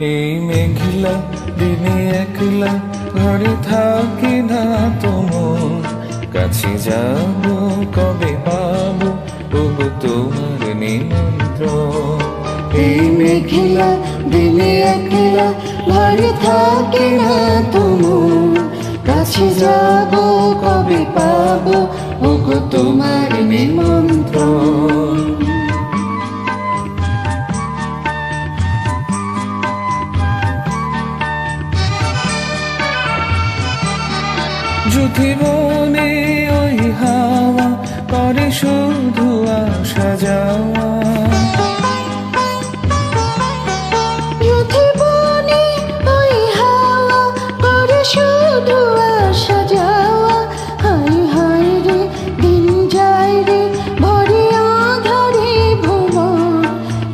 এই মেঘলা দিনে একলা ঘরে থাকি না তোমার কাছে যাব কবে পাবো ওগো তোমার নিমন্ত্রণ। এই মেঘলা দিনে একলা ঘরে থাকি না তোমার কাছে যাব কবে পাবো ওগো তোমার নিমন্ত্রণ। যদি মনে ওই হাওয়া করে শুধু আসা যাওয়া, যদি বনে ওই হাওয়া করে শুধু আসা যাওয়া, হায় হায় রে দিন যায় রে ভরে আঁধারে ভুবন,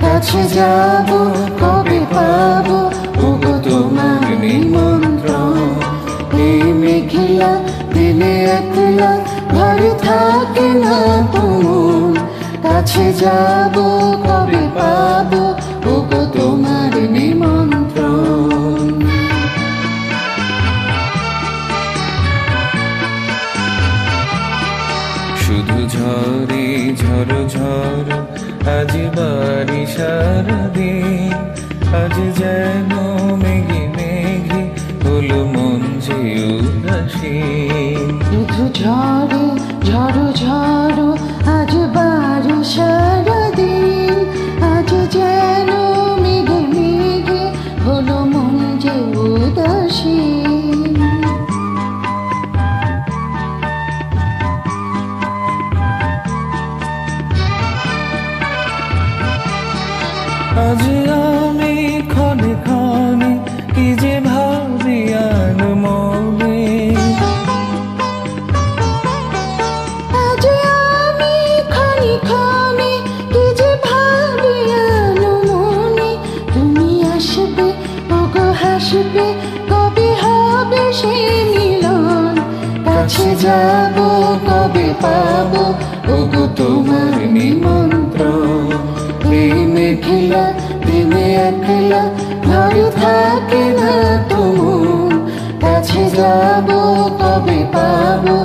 কাছে যাব কবে পাবো ওগো তোমার নিমন্ত্রণ। এই মেঘলা দিনে একলা ঘরে থাকে না তোমার কাছে যাব কবে পাবো ওগো তোমার নিমন্ত্রণ। শুধু ঝরে ঝড় ঝড় আজ বাড়ি সারাদিন, আজ যেন মেঘে মেঘে হলো মন যে উদাসীন। শুধু ঝড়ে ঝড়ো ঝড়ো আজ বারো সারাদিন, আজ যেন মেঘে মেঘে হলো মন যে উদাসীন। আজ আমি ক্ষণে ক্ষণে কি যে ভাবি আর মনে, আজ আমি ক্ষণে ক্ষণে কি যে ভাবি আনো মনে, তুমি আসবে ওগো হাসবে কবে হবে সে মিলন, কাছে যাব কবে পাবো ওগো তোমার নিমন্ত্রণ। এই মেঘলা দিনে একলা ঘরে থাকে না তোমার কাছে যাব কবে পাবো